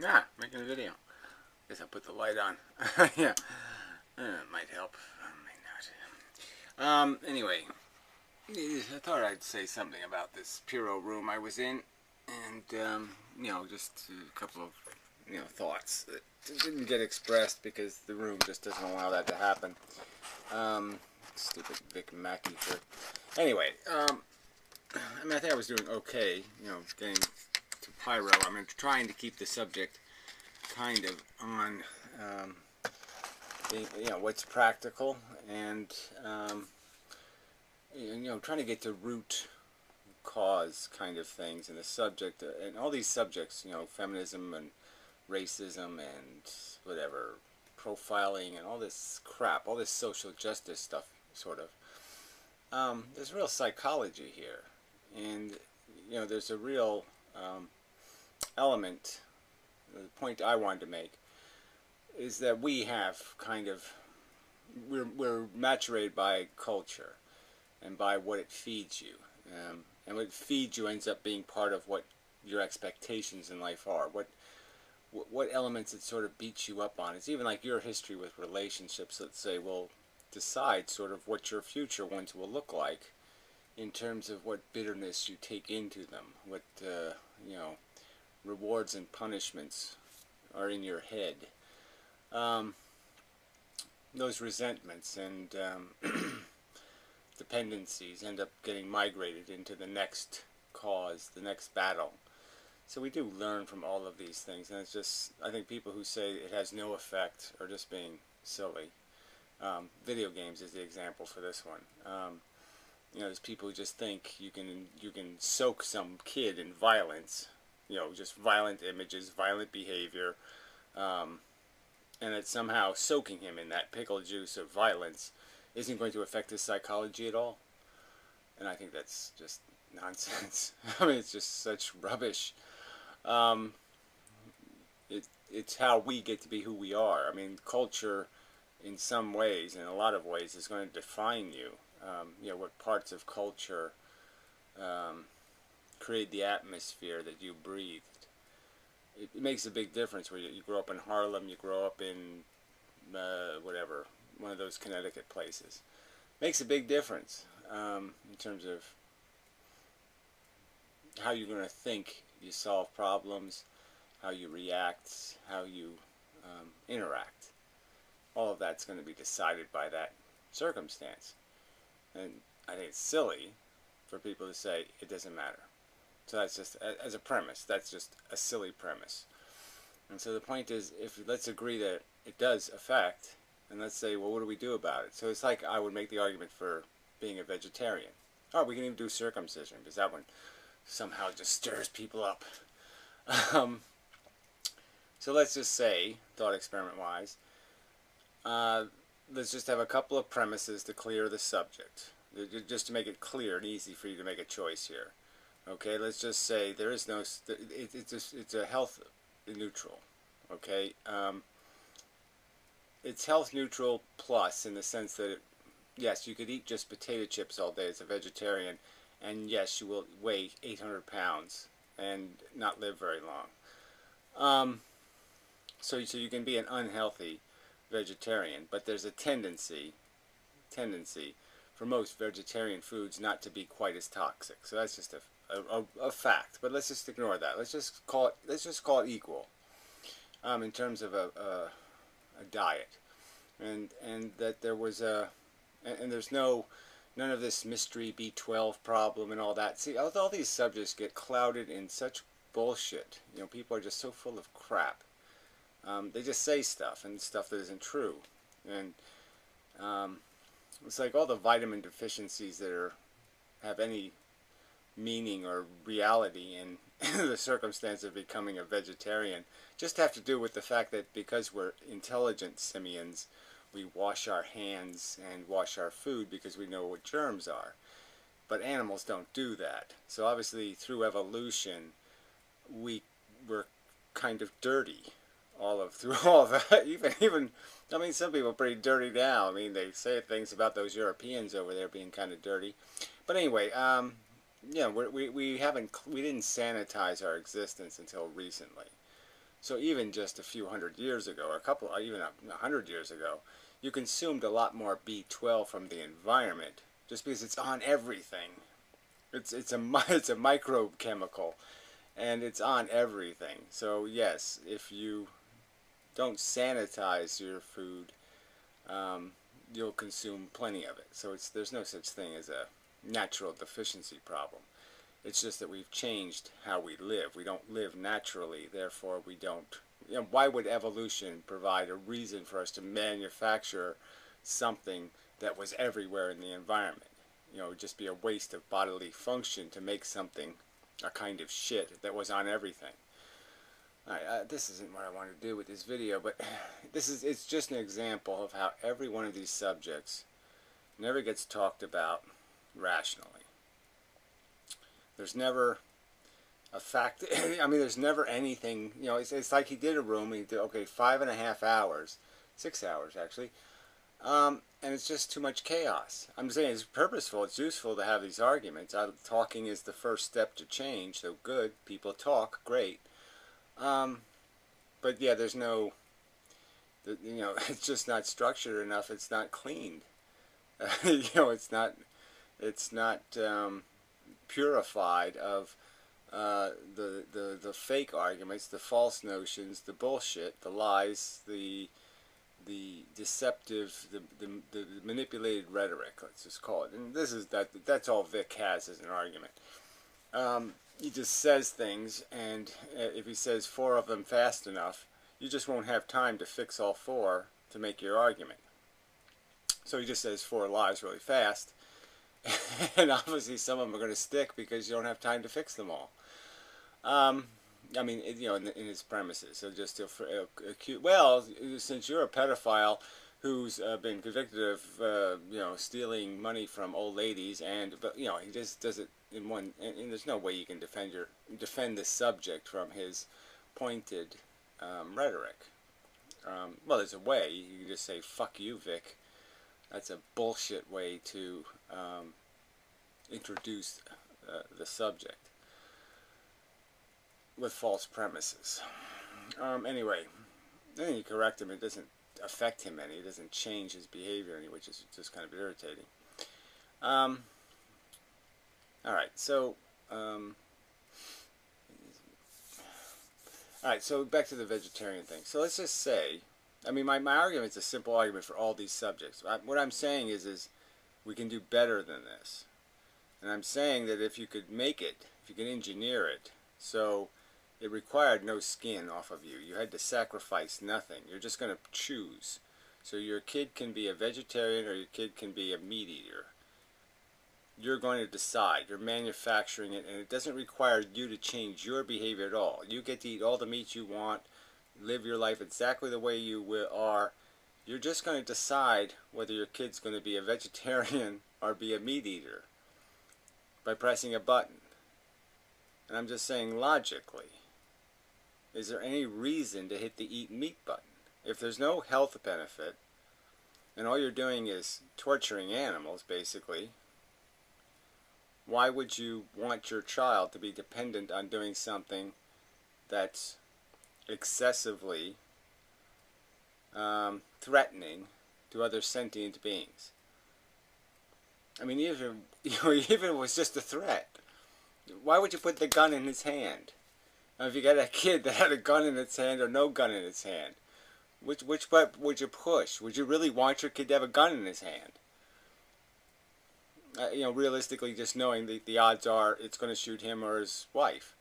Ah, making a video. Guess I'll put the light on. Yeah, it might help. Might not. Anyway, I thought I'd say something about this Puro room I was in, and just a couple of thoughts that didn't get expressed because the room just doesn't allow that to happen. Stupid Vic Mackey for. Anyway, I think I was doing okay. Getting to Pyro. I'm trying to keep the subject kind of on what's practical and trying to get to root cause kind of things in the subject and all these subjects, feminism and racism and whatever, profiling and all this crap, all this social justice stuff, sort of. There's real psychology here, and there's a real element. The point I wanted to make is that we have we're maturated by culture and by what it feeds you, and what it feeds you ends up being part of what your expectations in life are. What elements it sort of beats you up on. It's even like your history with relationships, let's say, will decide sort of what your future ones will look like in terms of what bitterness you take into them, what rewards and punishments are in your head. Those resentments and dependencies end up getting migrated into the next cause, the next battle. So we do learn from all of these things, and it's just, I think people who say it has no effect are just being silly. Video games is the example for this one. There's people who just think you can soak some kid in violence, just violent images, violent behavior, and that somehow soaking him in that pickle juice of violence isn't going to affect his psychology at all. And I think that's just nonsense. I mean, it's just such rubbish. It's how we get to be who we are. I mean, culture, in some ways, in a lot of ways, is going to define you. What parts of culture create the atmosphere that you breathed. It makes a big difference where you grow up in Harlem, you grow up in whatever, one of those Connecticut places. Makes a big difference in terms of how you're going to think you solve problems, how you react, how you interact. All of that's going to be decided by that circumstance. And I think it's silly for people to say it doesn't matter. So that's just, as a premise, that's just a silly premise. And so the point is, let's agree that it does affect, and let's say, well, what do we do about it? So it's like I would make the argument for being a vegetarian. Oh, we can even do circumcision, because that one somehow just stirs people up. So let's just say, thought experiment-wise, let's just have a couple of premises to clear the subject, just to make it clear and easy for you to make a choice here. Okay, let's just say there is no, it's a health neutral. Okay, it's health neutral plus in the sense that yes, you could eat just potato chips all day as a vegetarian, and yes, you will weigh 800 pounds and not live very long. So you can be an unhealthy vegetarian, but there's a tendency for most vegetarian foods not to be quite as toxic. So that's just a fact. But let's just ignore that. Let's just call it equal in terms of a diet, and that there was and there's none of this mystery B12 problem and all that. See, all these subjects get clouded in such bullshit. People are just so full of crap. They just say stuff, and stuff that isn't true. And it's like all the vitamin deficiencies that have any meaning or reality in the circumstance of becoming a vegetarian just have to do with the fact that because we're intelligent simians, we wash our hands and wash our food because we know what germs are. But animals don't do that. So obviously through evolution, we were kind of dirty. Through all of that, even I mean, some people are pretty dirty now. I mean, they say things about those Europeans over there being kind of dirty. But anyway, we didn't sanitize our existence until recently. So even just a few hundred years ago, or a couple, or even 100 years ago, you consumed a lot more B12 from the environment just because it's on everything. It's a microbe chemical, and it's on everything. So yes, if you don't sanitize your food, you'll consume plenty of it. So there's no such thing as a natural deficiency problem. It's just that we've changed how we live. We don't live naturally, therefore we don't. Why would evolution provide a reason for us to manufacture something that was everywhere in the environment? It would just be a waste of bodily function to make something, a kind of shit that was on everything. Alright, this isn't what I want to do with this video, but it's just an example of how every one of these subjects never gets talked about rationally. There's never a fact. I mean, there's never anything. It's like he did a room. He did 5.5 hours, 6 hours actually, and it's just too much chaos. I'm saying it's purposeful. It's useful to have these arguments. Talking is the first step to change. So good, people talk, great. But yeah, there's no. It's just not structured enough. It's not cleaned. It's not purified of the fake arguments, the false notions, the bullshit, the lies, the deceptive, the manipulated rhetoric. Let's just call it. And that's all Vic has as an argument. He just says things, and if he says 4 of them fast enough, you just won't have time to fix all 4 to make your argument. So he just says 4 lies really fast. And obviously some of them are going to stick because you don't have time to fix them all. I mean, in his premises. So just accuse, well, since you're a pedophile who's been convicted of, stealing money from old ladies, but he just does it in one, and there's no way you can defend this subject from his pointed rhetoric. Well, there's a way. You can just say, fuck you, Vic. That's a bullshit way to introduce the subject with false premises. Anyway, then you correct him. It doesn't affect him any. It doesn't change his behavior any, which is just kind of irritating. Alright, so alright, so back to the vegetarian thing. So let's just say, I mean, my argument is a simple argument for all these subjects. What I'm saying is we can do better than this. And I'm saying that if you could make it, if you could engineer it, so it required no skin off of you. You had to sacrifice nothing. You're just going to choose. So your kid can be a vegetarian or your kid can be a meat eater. You're going to decide. You're manufacturing it, and it doesn't require you to change your behavior at all. You get to eat all the meat you want, live your life exactly the way you are. You're just going to decide whether your kid's going to be a vegetarian or be a meat eater by pressing a button. And I'm just saying logically, is there any reason to hit the eat meat button? If there's no health benefit, and all you're doing is torturing animals, basically, why would you want your child to be dependent on doing something that's excessively threatening to other sentient beings? I mean, even if it was just a threat, why would you put the gun in his hand? Now, if you got a kid that had a gun in its hand or no gun in its hand, which button would you push? Would you really want your kid to have a gun in his hand? Realistically, just knowing the odds are it's going to shoot him or his wife,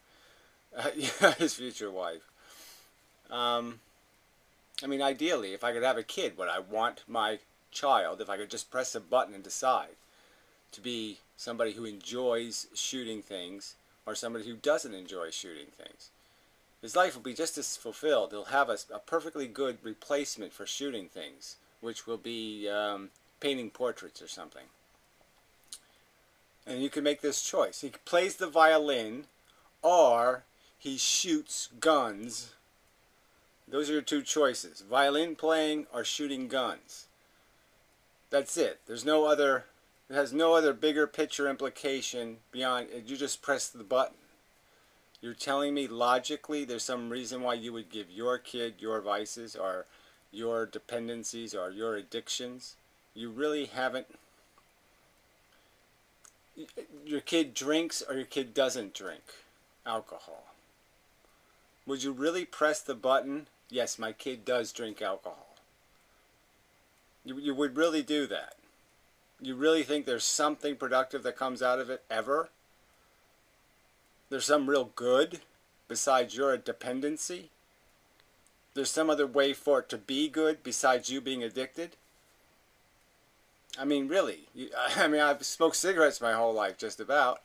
his future wife. I mean, ideally, if I could have a kid, would I want my child, if I could just press a button and decide, to be somebody who enjoys shooting things or somebody who doesn't enjoy shooting things? His life will be just as fulfilled. He'll have a perfectly good replacement for shooting things, which will be painting portraits or something. And you can make this choice. He plays the violin, or he shoots guns. Those are your 2 choices. Violin playing or shooting guns. That's it. There's no other, it has no other bigger picture implication beyond, you just press the button. You're telling me logically there's some reason why you would give your kid your vices or your dependencies or your addictions? You really haven't. Your kid drinks or your kid doesn't drink alcohol. Would you really press the button? Yes, my kid does drink alcohol. You would really do that? You really think there's something productive that comes out of it ever? There's some real good besides your dependency? There's some other way for it to be good besides you being addicted? I mean, really. I've smoked cigarettes my whole life, just about.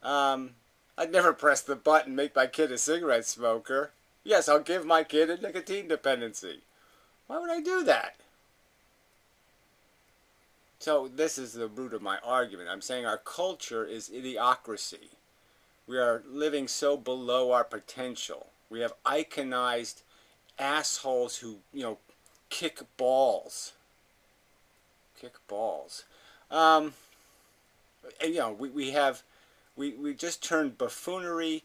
I'd never press the button, make my kid a cigarette smoker. Yes, I'll give my kid a nicotine dependency. Why would I do that? So this is the root of my argument. I'm saying our culture is idiocracy. We are living so below our potential. We have iconized assholes who, kick balls. Kick balls. And, we just turned buffoonery.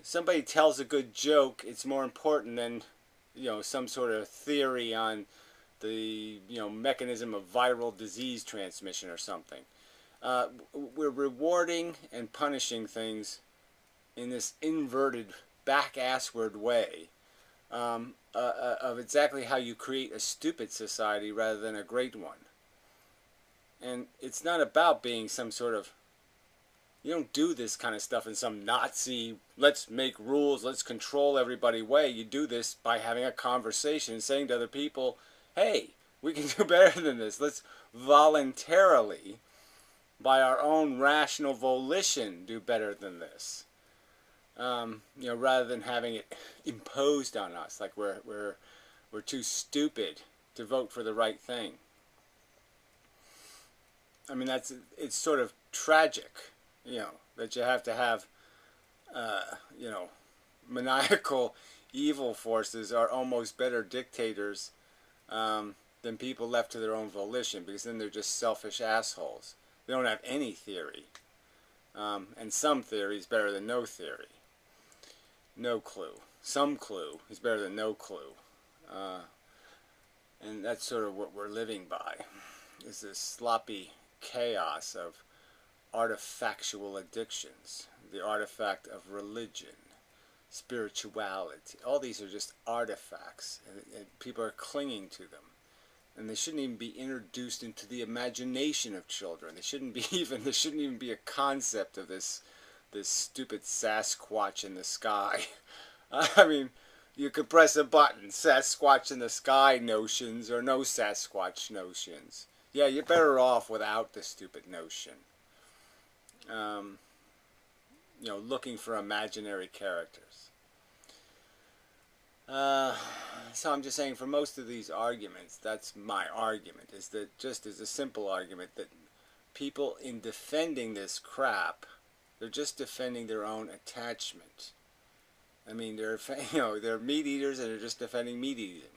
Somebody tells a good joke, it's more important than, some sort of theory on the, mechanism of viral disease transmission or something. We're rewarding and punishing things in this inverted, back-assward way of exactly how you create a stupid society rather than a great one. And it's not about being some sort of... You don't do this kind of stuff in some Nazi, let's make rules, let's control everybody way. You do this by having a conversation and saying to other people, hey, we can do better than this. Let's voluntarily, by our own rational volition, do better than this. Rather than having it imposed on us, like we're too stupid to vote for the right thing. It's sort of tragic, that you have to have, maniacal evil forces are almost better dictators than people left to their own volition, because then they're just selfish assholes. They don't have any theory. And some theory is better than no theory. No clue. Some clue is better than no clue. And that's sort of what we're living by, is this sloppy chaos of artifactual addictions, the artifact of religion, spirituality. All these are just artifacts, and people are clinging to them. And they shouldn't even be introduced into the imagination of children. There shouldn't even be a concept of this stupid Sasquatch in the sky. You could press a button, Sasquatch in the sky notions or no Sasquatch notions. Yeah, you're better off without the stupid notion. Looking for imaginary characters. So I'm just saying, for most of these arguments, that's my argument, is that just as a simple argument that people in defending this crap, they're just defending their own attachment. They're meat eaters and they're just defending meat eating.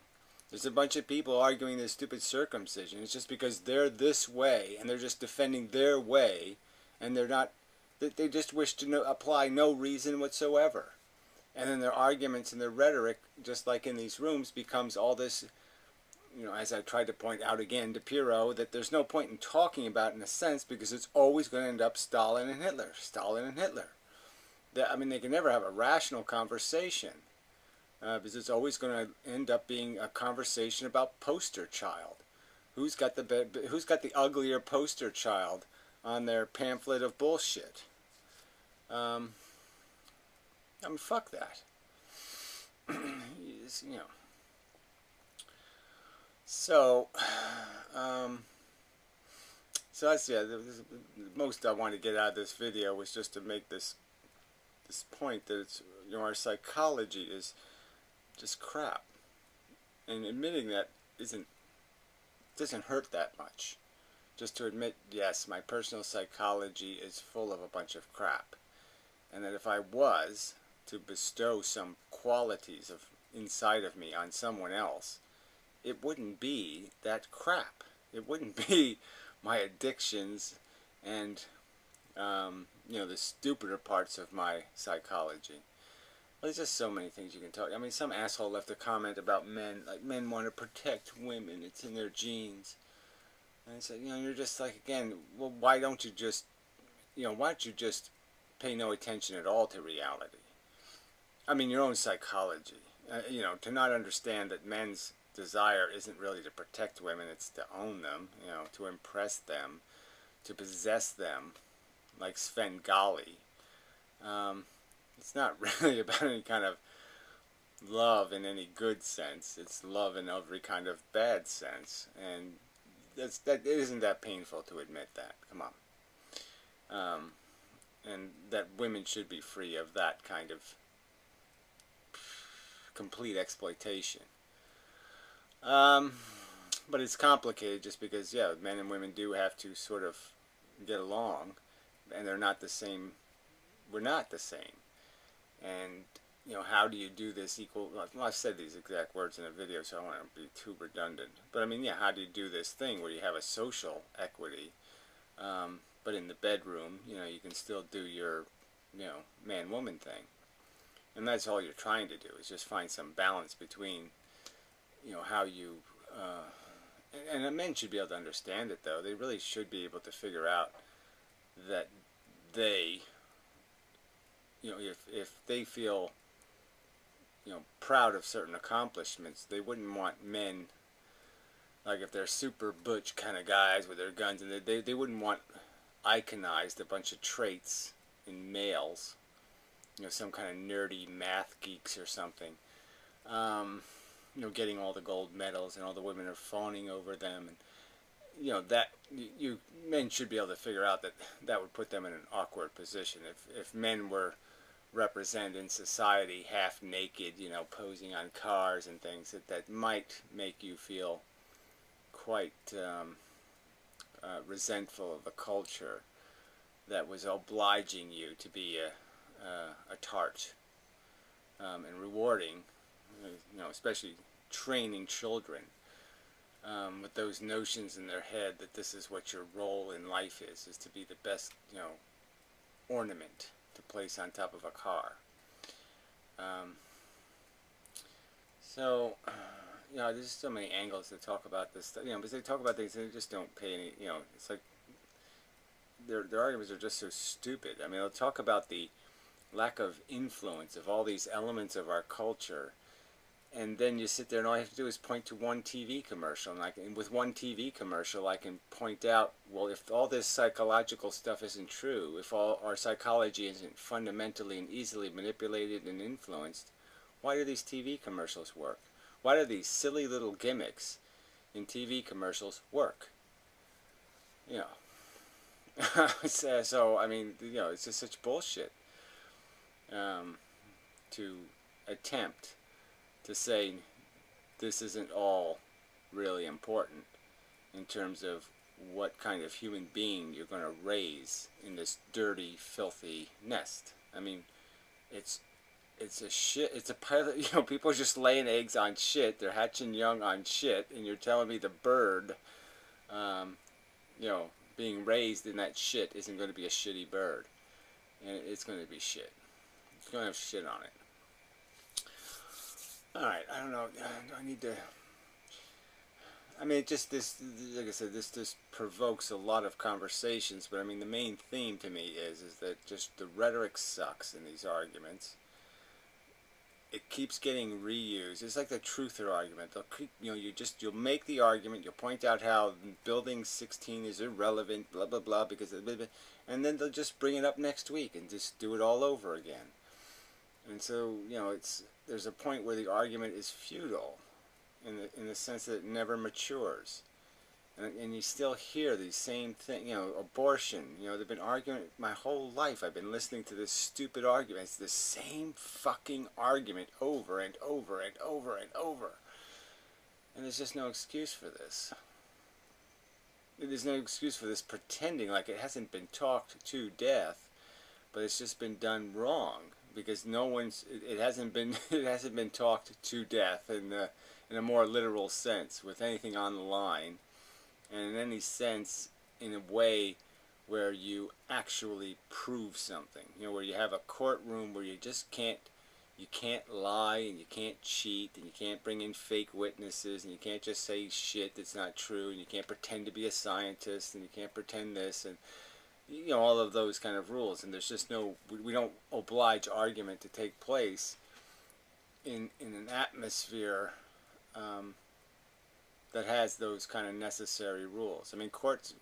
There's a bunch of people arguing this stupid circumcision. It's just because they're this way and they're just defending their way, and they're not, they just wish to apply no reason whatsoever. And then their arguments and their rhetoric, just like in these rooms, becomes all this, as I tried to point out again to Piro, that there's no point in talking about in a sense, because it's always going to end up Stalin and Hitler. Stalin and Hitler. They can never have a rational conversation, because it's always going to end up being a conversation about poster child. Who's got the uglier poster child on their pamphlet of bullshit? Fuck that. So that's, the most I wanted to get out of this video was just to make this point that it's, our psychology is just crap, and admitting that doesn't hurt that much. Just to admit, yes, my personal psychology is full of a bunch of crap, and that if I was to bestow some qualities of inside of me on someone else, it wouldn't be that crap. It wouldn't be my addictions and you know, the stupider parts of my psychology. Well, there's just so many things you can talk. I mean, some asshole left a comment about men, like men want to protect women. It's in their genes. And I said, you know, you're just like, again, well, why don't you just, you know, why don't you just pay no attention at all to reality? I mean, your own psychology. You know, to not understand that men's desire isn't really to protect women, it's to own them, you know, to impress them, to possess them, like Svengali. It's not really about any kind of love in any good sense. It's love in every kind of bad sense, and that it isn't that painful to admit that. Come on, and that women should be free of that kind of complete exploitation. But it's complicated just because, yeah, men and women do have to sort of get along, and they're not the same. We're not the same. And, you know, how do you do this equal? Well, I've said these exact words in a video, so I don't want to be too redundant. But I mean, yeah, how do you do this thing where you have a social equity, but in the bedroom, you know, you can still do your, you know, man-woman thing. And that's all you're trying to do, is just find some balance between, you know, how you, and the men should be able to understand it, though. They really should be able to figure out that they, you know, if they feel, you know, proud of certain accomplishments, they wouldn't want men, like if they're super butch kind of guys with their guns, and they wouldn't want iconized a bunch of traits in males, you know, some kind of nerdy math geeks or something, you know, getting all the gold medals and all the women are fawning over them, and you know, that you men should be able to figure out that that would put them in an awkward position. If men were represented in society half naked, you know, posing on cars and things, that might make you feel quite resentful of a culture that was obliging you to be a tart, and rewarding, you know, especially training children with those notions in their head that this is what your role in life is to be the best, you know, ornament to place on top of a car. So, you know, there's so many angles to talk about this stuff, you know, because they talk about things and they just don't pay any, you know, it's like their arguments are just so stupid. I mean, they'll talk about the lack of influence of all these elements of our culture, and then you sit there and all you have to do is point to one TV commercial, and with one TV commercial I can point out, well, if all this psychological stuff isn't true, if all our psychology isn't fundamentally and easily manipulated and influenced, why do these TV commercials work? Why do these silly little gimmicks in TV commercials work? You know. So I mean, you know, it's just such bullshit to attempt to say this isn't all really important in terms of what kind of human being you're going to raise in this dirty, filthy nest. I mean, it's a shit. It's a pile of, you know, people are just laying eggs on shit. They're hatching young on shit, and you're telling me the bird, you know, being raised in that shit isn't going to be a shitty bird, and it's going to be shit. It's going to have shit on it. Alright, I don't know, I need to, I mean, just this, like I said, this provokes a lot of conversations, but I mean, the main theme to me is that just the rhetoric sucks in these arguments. It keeps getting reused. It's like the truther argument. They'll keep, you know, you'll make the argument, you'll point out how building 16 is irrelevant, blah, blah, blah, because, and then they'll just bring it up next week and just do it all over again. And so, you know, there's a point where the argument is futile in the sense that it never matures. And you still hear these same things, you know, abortion, you know, they've been arguing my whole life. I've been listening to this stupid argument. It's the same fucking argument over and over and over and over. And there's just no excuse for this. There's no excuse for this pretending like it hasn't been talked to death, but it's just been done wrong. Because it hasn't been talked to death in a more literal sense, with anything on the line, and in any sense, in a way where you actually prove something. You know, where you have a courtroom where you just can't lie and you can't cheat and you can't bring in fake witnesses and you can't just say shit that's not true and you can't pretend to be a scientist and you can't pretend this and you know all of those kind of rules. And there's just no, we don't oblige argument to take place in an atmosphere that has those kind of necessary rules. I mean, courts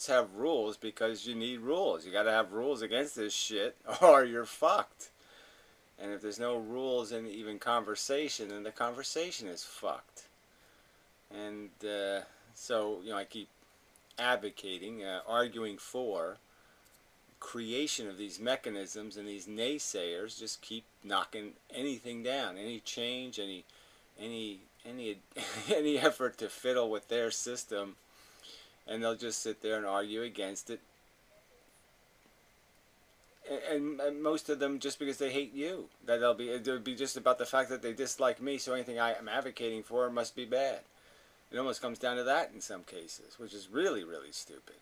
have rules because you need rules. You got to have rules against this shit, or you're fucked. And if there's no rules in even conversation, then the conversation is fucked. And so, you know, I keep advocating, arguing for creation of these mechanisms, and these naysayers just keep knocking anything down, any change, any any effort to fiddle with their system, and they'll just sit there and argue against it. And most of them just because they hate you. That it'll be just about the fact that they dislike me, so anything I am advocating for must be bad. It almost comes down to that in some cases, which is really, really stupid.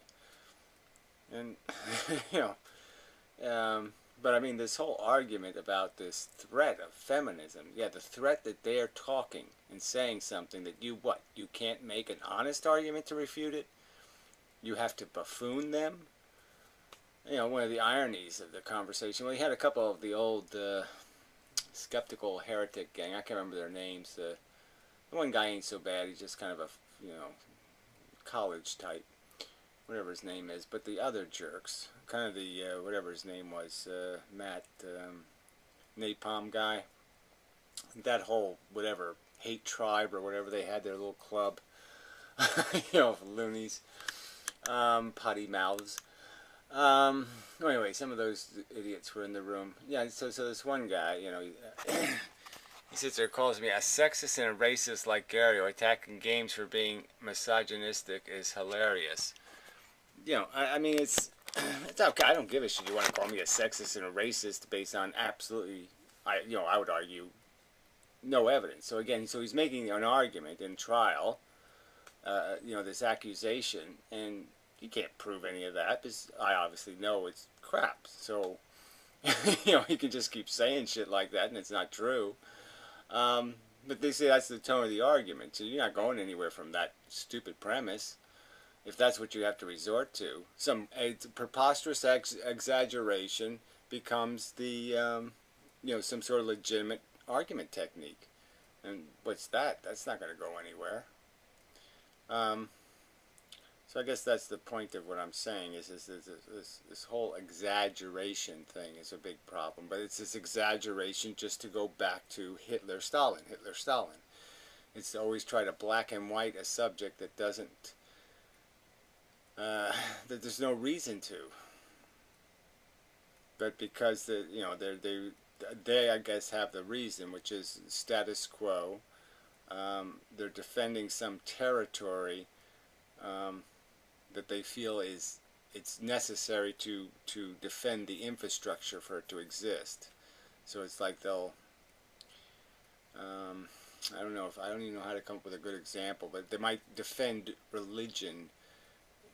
And you know, but I mean, this whole argument about this threat of feminism, yeah, the threat that they're talking and saying something that you can't make an honest argument to refute it. You have to buffoon them. You know, one of the ironies of the conversation, well, we had a couple of the old skeptical heretic gang. I can't remember their names. The one guy ain't so bad. He's just kind of a, you know, college type, whatever his name is. But the other jerks, kind of the, whatever his name was, Matt, Napalm guy. That whole, whatever, hate tribe or whatever, they had their little club. You know, loonies. Potty mouths. Anyway, some of those idiots were in the room. Yeah, so this one guy, you know, he sits there, calls me a sexist and a racist like Gary, or attacking games for being misogynistic is hilarious. You know, I mean, it's okay. I don't give a shit. You want to call me a sexist and a racist based on absolutely, I would argue, no evidence. So again, so he's making an argument in trial, you know, this accusation, and you can't prove any of that because I obviously know it's crap. So, you know, he can just keep saying shit like that and it's not true. But they say that's the tone of the argument. So you're not going anywhere from that stupid premise if that's what you have to resort to. Some preposterous exaggeration becomes the, you know, some sort of legitimate argument technique. And what's that? That's not going to go anywhere. So I guess that's the point of what I'm saying is this whole exaggeration thing is a big problem. But it's this exaggeration just to go back to Hitler, Stalin. It's to always try to black and white a subject that doesn't, that there's no reason to. But because you know they I guess have the reason, which is status quo. They're defending some territory that they feel it's necessary to defend the infrastructure for it to exist. So it's like they'll, I don't even know how to come up with a good example, but they might defend religion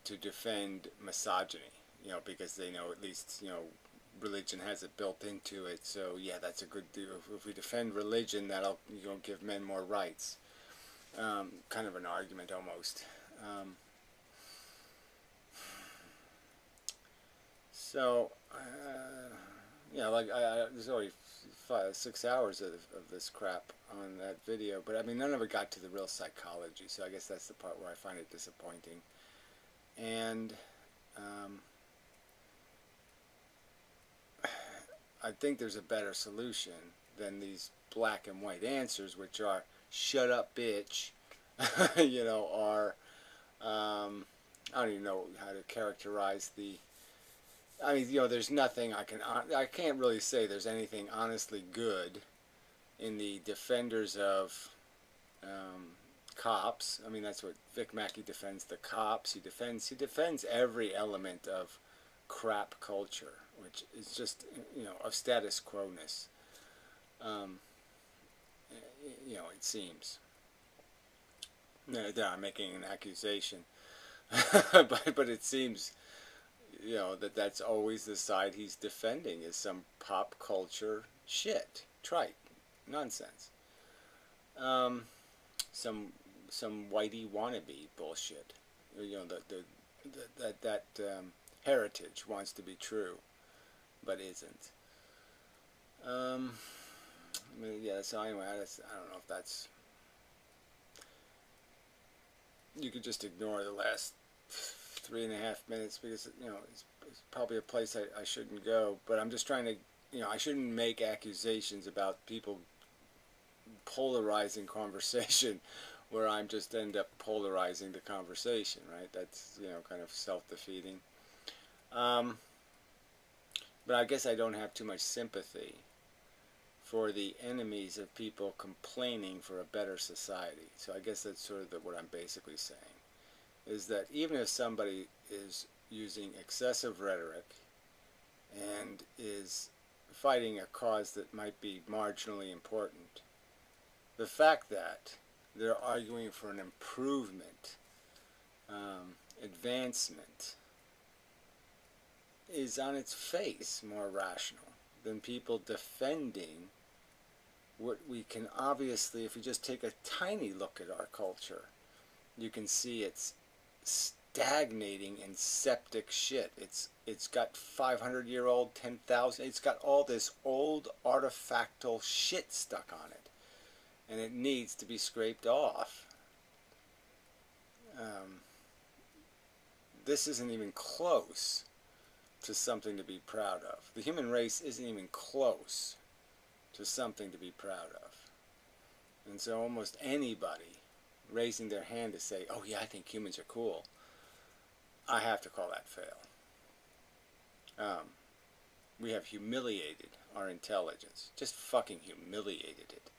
to defend misogyny, you know, because they know at least, you know, religion has it built into it. So yeah, that's a good deal. If we defend religion, that'll, you know, give men more rights. Kind of an argument almost. So, yeah, like there's already 6 hours of this crap on that video, but I mean none of it got to the real psychology. So I guess that's the part where I find it disappointing. And I think there's a better solution than these black and white answers, which are "shut up, bitch," you know, or I don't even know how to characterize the. I mean, you know, there's nothing I can't really say there's anything honestly good in the defenders of cops. I mean, that's what Vic Mackey defends, the cops. He defends every element of crap culture, which is just, you know, of status quo-ness. You know, it seems. No, I'm making an accusation, but it seems, you know, that's always the side he's defending, is some pop culture shit, trite nonsense, um, some some whitey wannabe bullshit. You know, that heritage wants to be true, but isn't. Um, I mean, yeah. So anyway, I don't know if that's. You could just ignore the last 3.5 minutes because you know it's probably a place I shouldn't go. But I'm just trying to, you know, I shouldn't make accusations about people polarizing conversation where I'm just end up polarizing the conversation, right? That's, you know, kind of self-defeating. Um, but I guess I don't have too much sympathy for the enemies of people complaining for a better society. So I guess that's sort of what I'm basically saying, is that even if somebody is using excessive rhetoric and is fighting a cause that might be marginally important, the fact that they're arguing for an improvement, advancement, is on its face more rational than people defending what we can obviously, if you just take a tiny look at our culture, you can see it's stagnating in septic shit. It's got 500-year-old, 10,000. It's got all this old artifactal shit stuck on it, and it needs to be scraped off. This isn't even close to something to be proud of. The human race isn't even close to something to be proud of. And so almost anybody raising their hand to say, oh yeah, I think humans are cool, I have to call that fail. We have humiliated our intelligence. Just fucking humiliated it.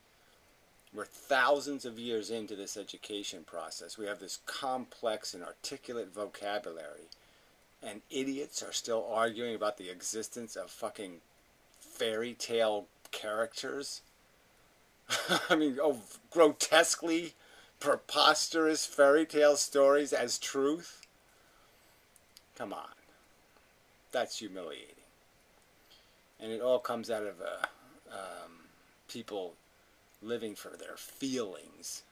We're thousands of years into this education process. We have this complex and articulate vocabulary. And idiots are still arguing about the existence of fucking fairy tale characters. I mean, grotesquely preposterous fairy tale stories as truth? Come on. That's humiliating. And it all comes out of people living for their feelings,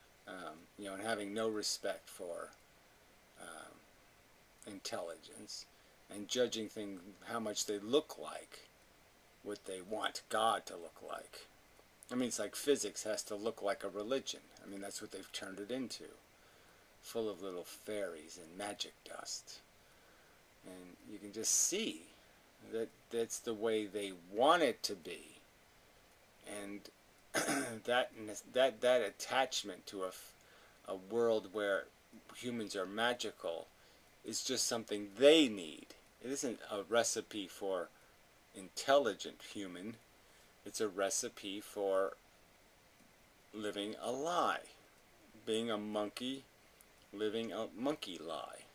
you know, and having no respect for intelligence, and judging things how much they look like what they want God to look like. I mean, it's like physics has to look like a religion. I mean, that's what they've turned it into, full of little fairies and magic dust. And you can just see that that's the way they want it to be. And that attachment to a world where humans are magical is just something they need. It isn't a recipe for intelligent human. It's a recipe for living a lie. Being a monkey, living a monkey lie.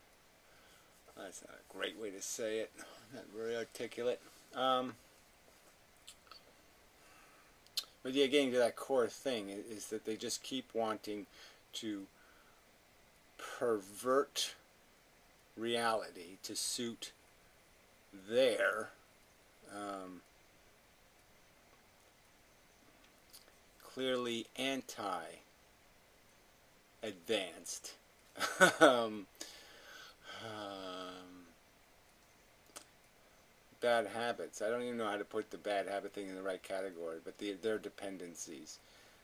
That's not a great way to say it. Not very articulate. But yeah, getting to that core thing is that they just keep wanting to pervert reality to suit their clearly anti-advanced bad habits. I don't even know how to put the bad habit thing in the right category, but their dependencies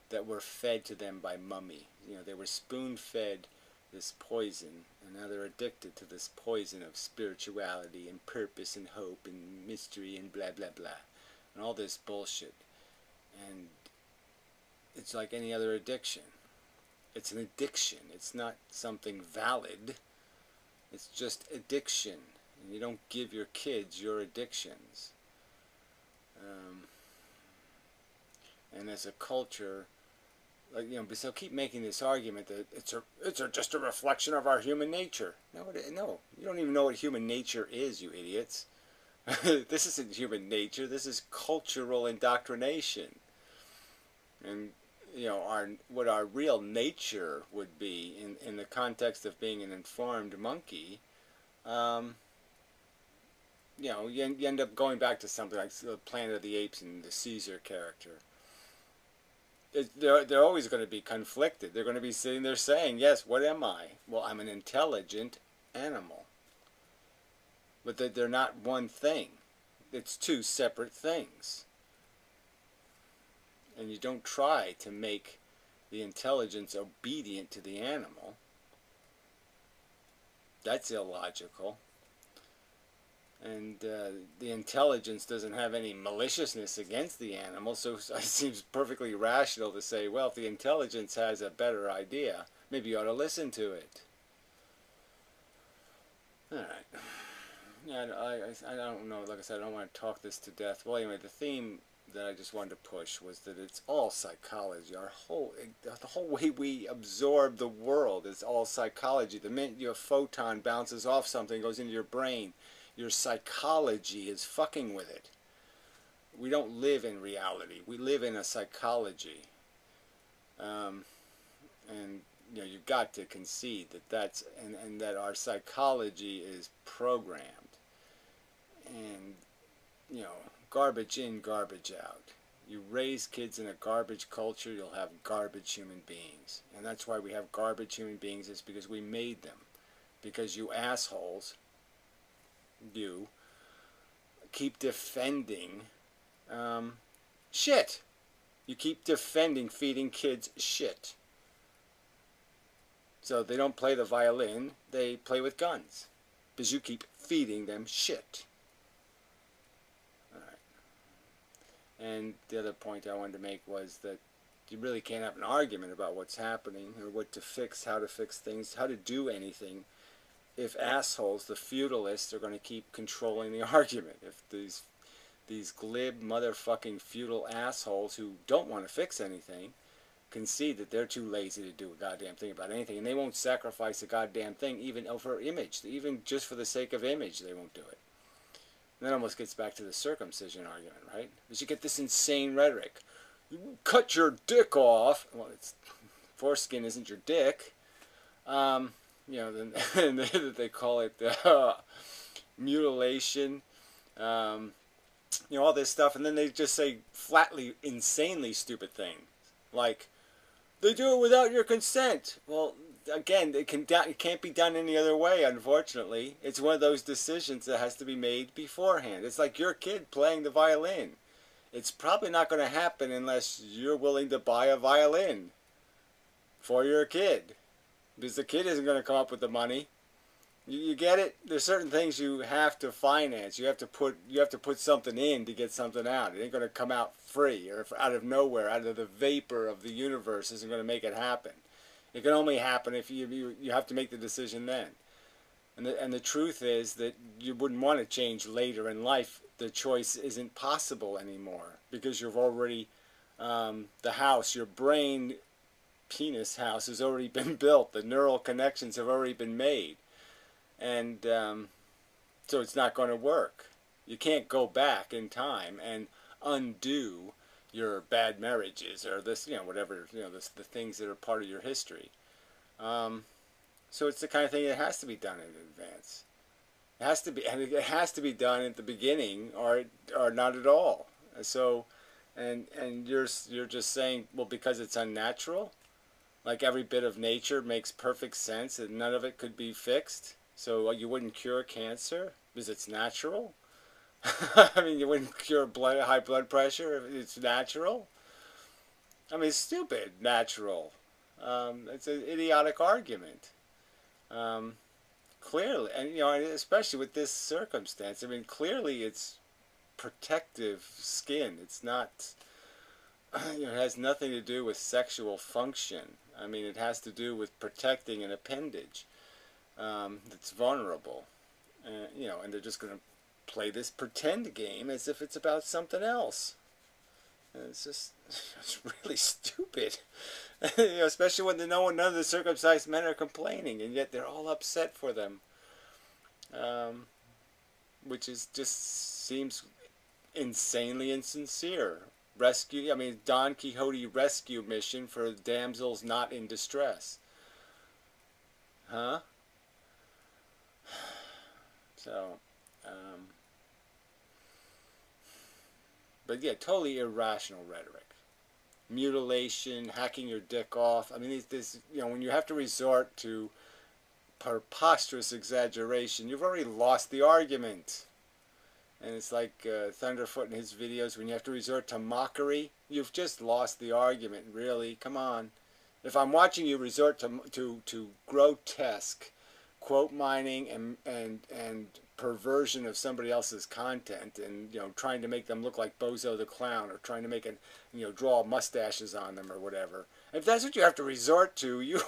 that were fed to them by mummy. You know, they were spoon-fed this poison, and now they're addicted to this poison of spirituality and purpose and hope and mystery and blah blah blah and all this bullshit. And it's like any other addiction. It's an addiction. It's not something valid. It's just addiction. And you don't give your kids your addictions. And as a culture, like, you know, so keep making this argument that it's just a reflection of our human nature. No, no, you don't even know what human nature is, you idiots. This isn't human nature. This is cultural indoctrination. And you know, what our real nature would be in the context of being an informed monkey, you end up going back to something like the Planet of the Apes and the Caesar character. They're always going to be conflicted. They're going to be sitting there saying, yes, what am I? Well, I'm an intelligent animal. But they're not one thing. It's two separate things. And you don't try to make the intelligence obedient to the animal. That's illogical. And the intelligence doesn't have any maliciousness against the animal, so it seems perfectly rational to say, well, if the intelligence has a better idea, maybe you ought to listen to it. All right. Yeah, I don't know. Like I said, I don't want to talk this to death. Well, anyway, the theme that I just wanted to push was that it's all psychology. The whole way we absorb the world is all psychology. The minute your photon bounces off something, goes into your brain, your psychology is fucking with it. We don't live in reality. We live in a psychology. And you've got to concede that and that our psychology is programmed. And garbage in, garbage out. You raise kids in a garbage culture, you'll have garbage human beings. And that's why we have garbage human beings, is because we made them. Because you assholes, you keep defending shit. You keep defending feeding kids shit. So they don't play the violin, they play with guns. Because you keep feeding them shit. Alright. And the other point I wanted to make was that you really can't have an argument about what's happening, or what to fix, how to fix things, how to do anything, if assholes, the feudalists, are going to keep controlling the argument. If these glib motherfucking feudal assholes who don't want to fix anything concede that they're too lazy to do a goddamn thing about anything, and they won't sacrifice a goddamn thing even over image, even just for the sake of image, they won't do it. And that almost gets back to the circumcision argument, right? Because you get this insane rhetoric. You cut your dick off. Well, foreskin isn't your dick. Then they call it mutilation, all this stuff, and then they just say flatly, insanely stupid things, like, they do it without your consent. Well, again, it can't be done any other way, unfortunately. It's one of those decisions that has to be made beforehand. It's like your kid playing the violin. It's probably not going to happen unless you're willing to buy a violin for your kid. Because the kid isn't going to come up with the money. You get it? There's certain things you have to finance. You have to put something in to get something out. It ain't going to come out free or out of nowhere, out of the vapor of the universe isn't going to make it happen. It can only happen if you have to make the decision then. And the truth is that you wouldn't want to change later in life. The choice isn't possible anymore because you've already the house, your brain penis house has already been built. The neural connections have already been made. And so it's not going to work. You can't go back in time and undo your bad marriages or this, whatever, the things that are part of your history. So it's the kind of thing that has to be done in advance. It has to be, and it has to be done at the beginning, or not at all. So, and you're just saying, well, because it's unnatural, like every bit of nature makes perfect sense, and none of it could be fixed. So you wouldn't cure cancer because it's natural. I mean, you wouldn't cure high blood pressure if it's natural. I mean, it's stupid. Natural. It's an idiotic argument. Clearly, and especially with this circumstance. I mean, clearly it's protective skin. It's not. It has nothing to do with sexual function. I mean, it has to do with protecting an appendage that's vulnerable. And they're just going to play this pretend game as if it's about something else. And it's really stupid. Especially when none of the circumcised men are complaining, and yet they're all upset for them. Which just seems insanely insincere. Don Quixote rescue mission for damsels not in distress. Huh? So, but yeah, totally irrational rhetoric. Mutilation, hacking your dick off. I mean, this, when you have to resort to preposterous exaggeration, you've already lost the argument. And it's like Thunderfoot in his videos, when you have to resort to mockery, you've just lost the argument, really. Come on. If I'm watching you resort to grotesque quote mining and perversion of somebody else's content, and trying to make them look like Bozo the Clown, or trying to make it, draw mustaches on them or whatever, if that's what you have to resort to, you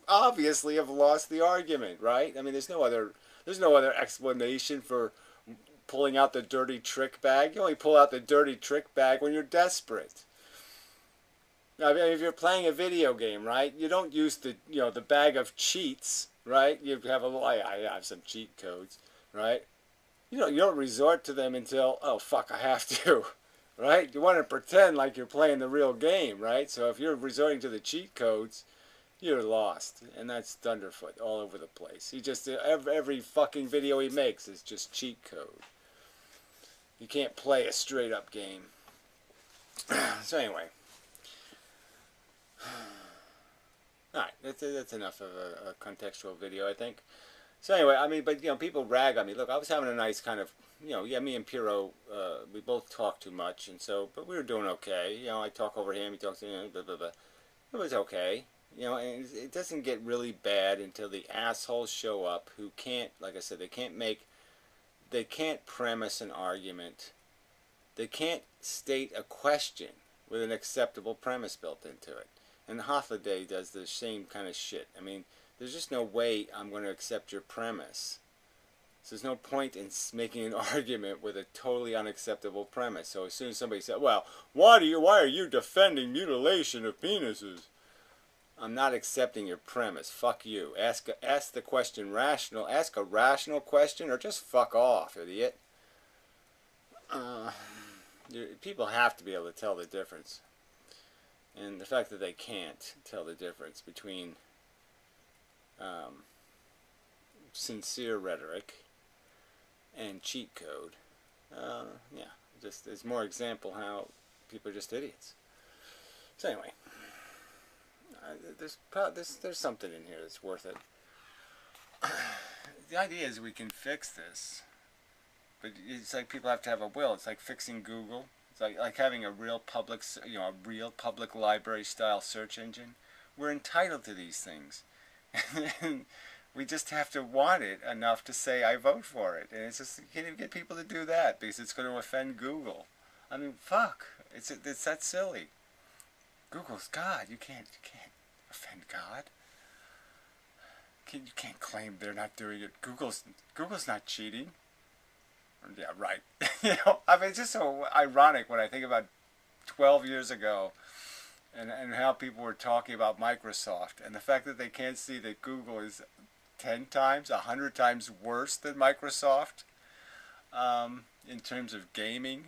obviously have lost the argument, right? I mean, there's no other explanation for pulling out the dirty trick bag. You only pull out the dirty trick bag when you're desperate. Now, if you're playing a video game, right, you don't use the bag of cheats, right? You have I have some cheat codes, right? You don't resort to them until, oh fuck, I have to, right? You want to pretend like you're playing the real game, right? So if you're resorting to the cheat codes, you're lost. And that's Thunderfoot all over the place. He just, every fucking video he makes is just cheat code. You can't play a straight up game. So anyway. Alright, that's enough of a contextual video, I think. So anyway, I mean, but people rag on me. Look, I was having a nice kind of, yeah, me and Piro, we both talk too much, and so, but we were doing okay. I talk over him, he talks to me, blah, blah, blah. It was okay. And it doesn't get really bad until the assholes show up who can't, like I said, they can't premise an argument. They can't state a question with an acceptable premise built into it. And Hofladay does the same kind of shit. I mean, there's just no way I'm going to accept your premise. So there's no point in making an argument with a totally unacceptable premise. So as soon as somebody says, well, why are you defending mutilation of penises? I'm not accepting your premise. Fuck you. Ask the question rational. Ask a rational question, or just fuck off, idiot. People have to be able to tell the difference. And the fact that they can't tell the difference between sincere rhetoric and cheat code, yeah, just there's more example how people are just idiots. So anyway, there's something in here that's worth it. The idea is we can fix this, but it's like people have to have a will. It's like fixing Google. It's like having a real public, a real public library style search engine. We're entitled to these things, and we just have to want it enough to say I vote for it. And it's just, you can't even get people to do that because it's going to offend Google. I mean, fuck, it's that silly. Google's God. You can't offend God. You can't claim they're not doing it. Google's not cheating. Yeah, right. I mean, it's just so ironic when I think about 12 years ago and how people were talking about Microsoft, and the fact that they can't see that Google is 10 times, 100 times worse than Microsoft in terms of gaming,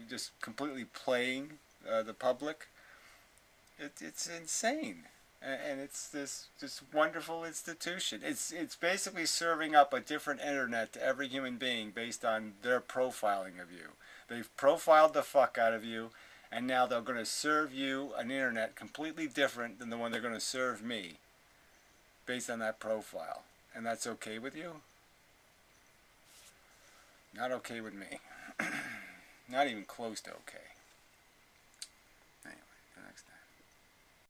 just completely playing the public. It's insane. And it's this wonderful institution. It's basically serving up a different internet to every human being based on their profiling of you. They've profiled the fuck out of you, and now they're going to serve you an internet completely different than the one they're going to serve me based on that profile. And that's okay with you? Not okay with me. Not even close to okay.